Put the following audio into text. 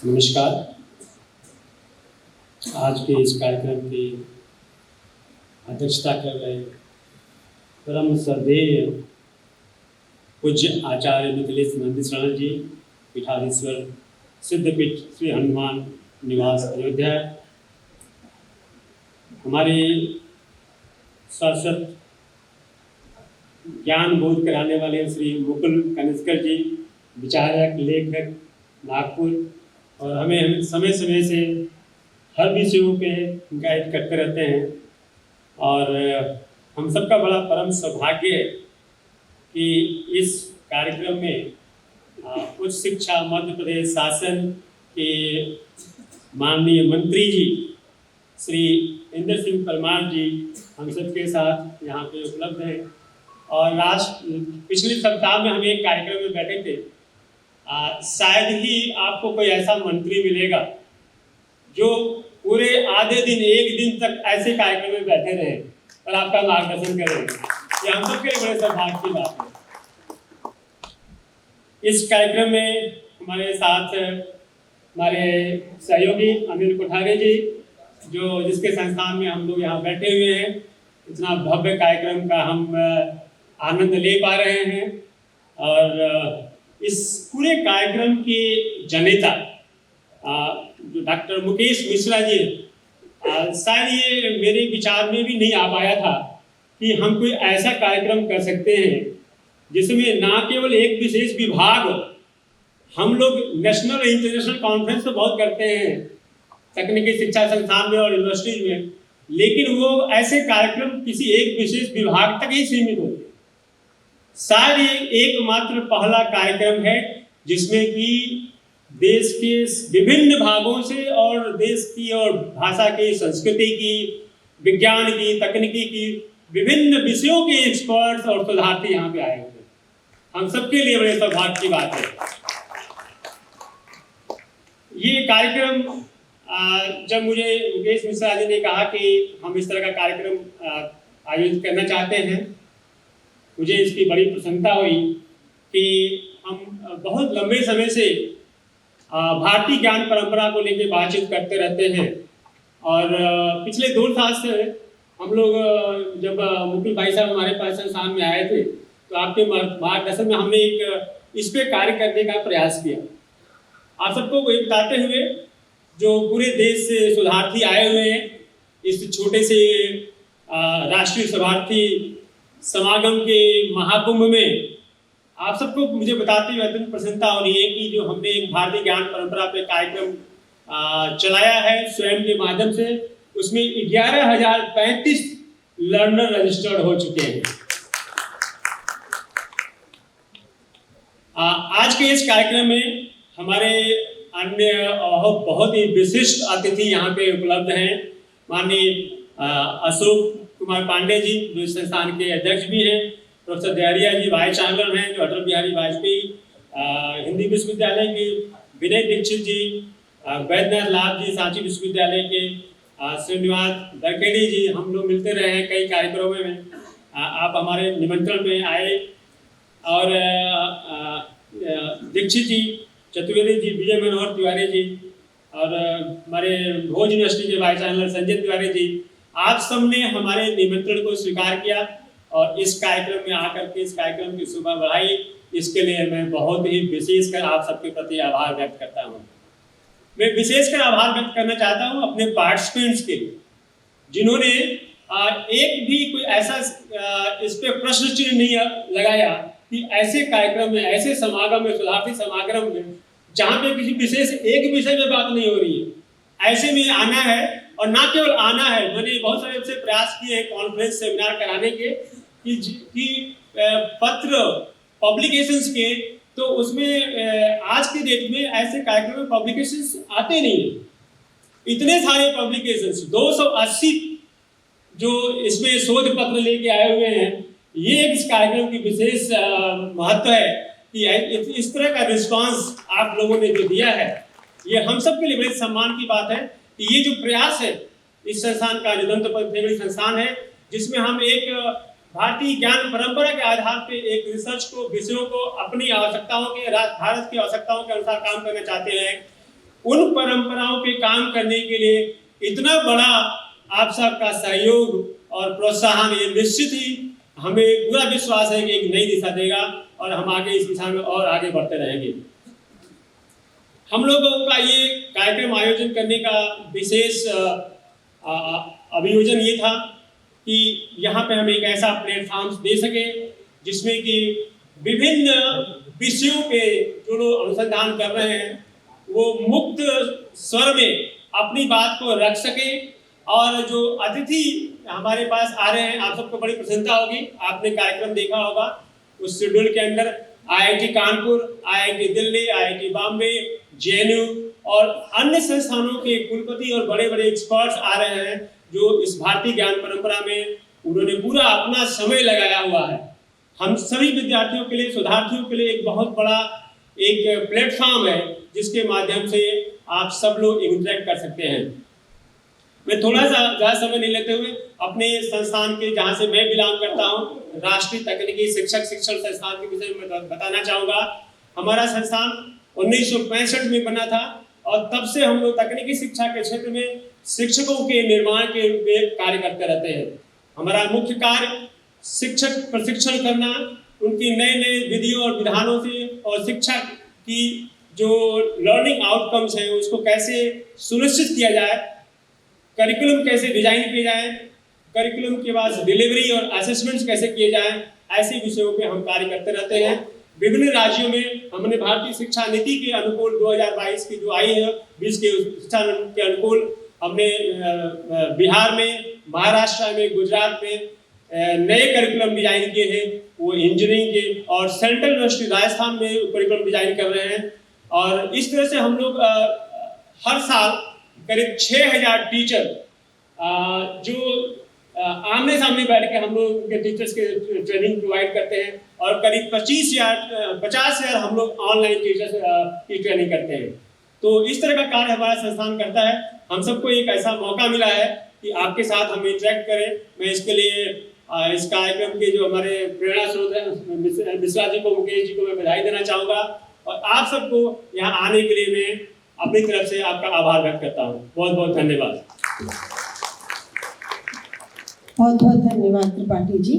नमस्कार। आज के इस कार्यक्रम की अध्यक्षता कर रहे परम श्रद्धेय पूज्य आचार्य मिथिलेश नंदी शरण जी, पीठाधीश्वर सिद्धपीठ श्री हनुमान निवास अयोध्या, हमारे शाश्वत ज्ञान बोध कराने वाले श्री मुकुल कनिष्कर जी, विचारक लेखक नागपुर, और हमें समय समय से हर विषयों पे गाइड करते रहते हैं। और हम सबका बड़ा परम सौभाग्य है कि इस कार्यक्रम में उच्च शिक्षा मध्य प्रदेश शासन के माननीय मंत्री जी श्री इंद्र सिंह परमार जी हम सबके साथ यहाँ पे उपलब्ध हैं। और पिछले सप्ताह में हम एक कार्यक्रम में बैठे थे। शायद ही आपको कोई ऐसा मंत्री मिलेगा जो पूरे आधे दिन एक दिन तक ऐसे कार्यक्रम में बैठे रहे और आपका मार्गदर्शन करें। ये हम सबके बड़े सौभाग्य की बात है। इस कार्यक्रम में हमारे साथ हमारे सहयोगी अनिल कोठारे जी, जिसके संस्थान में हम लोग यहाँ बैठे हुए हैं। इतना भव्य कार्यक्रम का हम आनंद ले पा रहे हैं। और इस पूरे कार्यक्रम के जनेता जो डॉक्टर मुकेश मिश्रा जी, शायद ये मेरे विचार में भी नहीं आ पाया था कि हम कोई ऐसा कार्यक्रम कर सकते हैं जिसमें ना केवल एक विशेष विभाग, हम लोग नेशनल और इंटरनेशनल कॉन्फ्रेंस तो बहुत करते हैं तकनीकी शिक्षा संस्थान में और यूनिवर्सिटीज में, लेकिन वो ऐसे कार्यक्रम किसी एक विशेष विभाग तक ही सीमित होते हैं। शायद ये एकमात्र पहला कार्यक्रम है जिसमें कि देश के विभिन्न भागों से और देश की और भाषा की, संस्कृति की, विज्ञान की, तकनीकी की विभिन्न विषयों के एक्सपर्ट्स और शोधार्थी यहाँ पे आए हुए हैं। हम सबके लिए बड़े सौभाग्य की बात है। ये कार्यक्रम जब मुझे मुकेश मिश्रा जी ने कहा कि हम इस तरह का कार्यक्रम आयोजित करना चाहते हैं, मुझे इसकी बड़ी प्रसन्नता हुई कि हम बहुत लंबे समय से भारतीय ज्ञान परंपरा को लेकर बातचीत करते रहते हैं। और पिछले 2 साल से हम लोग जब मुकुल भाई साहब हमारे पास संस्थान में आए थे तो आपके मार्गदर्शन में हमने एक इस पे कार्य करने का प्रयास किया। आप सबको वही बताते हुए, जो पूरे देश से शोधार्थी आए हुए हैं इस छोटे से राष्ट्रीय शोधार्थी समागम के महाकुंभ में, आप सबको मुझे बताते हुए अत्यंत प्रसन्नता हो रही है कि जो हमने एक भारतीय ज्ञान परंपरा पे कार्यक्रम चलाया है स्वयं के माध्यम से, उसमें 11,035 लर्नर रजिस्टर्ड हो चुके हैं। आज के इस कार्यक्रम में हमारे अन्य बहुत ही विशिष्ट अतिथि यहाँ पे उपलब्ध हैं। माननीय अशोक कुमार पांडे जी, जो संस्थान के अध्यक्ष भी हैं, प्रोफेसर दयारिया जी वाइस चांसलर हैं, जो अटल बिहारी वाजपेयी हिंदी विश्वविद्यालय के, विनय दीक्षित जी, वैद्यनाथ लाभ जी सांची विश्वविद्यालय के, श्रीनिवास दरखेड़ी जी, हम लोग मिलते रहे हैं कई कार्यक्रमों में। आप हमारे निमंत्रण में आए। और दीक्षित जी, चतुर्वेदी जी, विजय मनोहर तिवारी जी, और हमारे भोज यूनिवर्सिटी के वाइस चांसलर संजय तिवारी जी, आप सबने हमारे निमंत्रण को स्वीकार किया और इस कार्यक्रम में आकर के इस कार्यक्रम की शोभा बढ़ाई। इसके लिए मैं बहुत ही विशेषकर आप सबके प्रति आभार व्यक्त करता हूँ। मैं विशेषकर आभार व्यक्त करना चाहता हूँ अपने पार्टिसिपेंट्स के लिए, जिन्होंने एक भी कोई ऐसा इस पे प्रश्न चिन्ह नहीं लगाया कि ऐसे कार्यक्रम में, ऐसे समागम में, शोधार्थी समागम में, जहाँ पे किसी विशेष एक विषय में बात नहीं हो रही है, ऐसे में आना है। और ना केवल आना है, मैंने बहुत सारे से प्रयास किए हैं कॉन्फ्रेंस सेमिनार कराने के कि पत्र पब्लिकेशंस के, तो उसमें आज के डेट में ऐसे कार्यक्रम में पब्लिकेशंस आते नहीं है। इतने सारे पब्लिकेशंस 280 जो इसमें शोध पत्र लेके आए हुए हैं। ये इस कार्यक्रम की विशेष महत्व है कि इस तरह का रिस्पांस आप लोगों ने जो दिया है, ये हम सब के लिए बड़े सम्मान की बात है कि ये जो प्रयास है इस संस्थान का, जो दंत पद्धति संस्थान है, जिसमें हम एक भारतीय ज्ञान परंपरा के आधार पे एक विषयों को अपनी आवश्यकताओं के, भारत की आवश्यकताओं के अनुसार काम करना चाहते हैं, उन परंपराओं पे काम करने के लिए इतना बड़ा आप सबका सहयोग और प्रोत्साहन ये निश्चित ही हमें पूरा विश्वास है कि एक नई दिशा देगा और हम आगे इस दिशा में और आगे बढ़ते रहेंगे। हम लोगों का ये कार्यक्रम आयोजन करने का विशेष अभियोजन ये था कि यहाँ पे हम एक ऐसा प्लेटफॉर्म दे सके जिसमें कि विभिन्न विषयों पे जो लोग अनुसंधान कर रहे हैं वो मुक्त स्वर में अपनी बात को रख सके। और जो अतिथि हमारे पास आ रहे हैं, आप सबको बड़ी प्रसन्नता होगी, आपने कार्यक्रम देखा होगा, उस शेड्यूल के अंदर IIT Kanpur, IIT Delhi, IIT Bombay, JNU और अन्य संस्थानों के कुलपति और बड़े बड़े एक्सपर्ट्स आ रहे हैं जो इस भारतीय ज्ञान परंपरा में उन्होंने पूरा अपना समय लगाया हुआ है। हम सभी विद्यार्थियों के लिए, शोधार्थियों के लिए एक बहुत बड़ा एक प्लेटफॉर्म है जिसके माध्यम से आप सब लोग इंटरेक्ट कर सकते हैं। मैं थोड़ा सा ज़्यादा समय नहीं लेते हुए अपने संस्थान के, जहाँ से मैं बिलोंग करता हूँ, राष्ट्रीय तकनीकी शिक्षक शिक्षण संस्थान के विषय में बताना चाहूँगा। हमारा संस्थान 1965 में बना था और तब से हम लोग तकनीकी शिक्षा के क्षेत्र में शिक्षकों के निर्माण के रूप में कार्य करते रहते हैं। हमारा मुख्य कार्य शिक्षक प्रशिक्षण करना, उनकी नए नए विधियों और विधानों से और शिक्षा की जो लर्निंग आउटकम्स हैं उसको कैसे सुनिश्चित किया जाए, करिकुलम कैसे डिजाइन किए जाए, करिकुलम के बाद डिलीवरी और असेसमेंट्स कैसे किए जाए, ऐसे विषयों पे हम कार्य करते रहते हैं। विभिन्न राज्यों में हमने भारतीय शिक्षा नीति के अनुकूल 2022 की जो आई है 20 के शिक्षा के अनुकूल हमने बिहार में, महाराष्ट्र में, गुजरात में नए करिकुलम डिजाइन किए हैं, वो इंजीनियरिंग के, और सेंट्रल यूनिवर्सिटी राजस्थान में करिकुलम डिजाइन कर रहे हैं। और इस तरह से हम लोग हर साल करीब 6000 टीचर जो आमने सामने बैठ के हम लोग के टीचर्स के ट्रेनिंग प्रोवाइड करते हैं और करीब 50,000 हम लोग ऑनलाइन टीचर्स की ट्रेनिंग करते हैं। तो इस तरह का कार्य हमारा संस्थान करता है। हम सबको एक ऐसा मौका मिला है कि आपके साथ हम इंटरेक्ट करें। मैं इसके लिए इस कार्यक्रम के जो हमारे प्रेरणा स्रोत हैं मिश्रा जी को, मुकेश जी को मैं बधाई देना चाहूँगा और आप सबको यहाँ आने के लिए मैं अपनी तरफ से आपका आभार व्यक्त करता हूँ। बहुत बहुत धन्यवाद। बहुत बहुत धन्यवाद त्रिपाठी जी।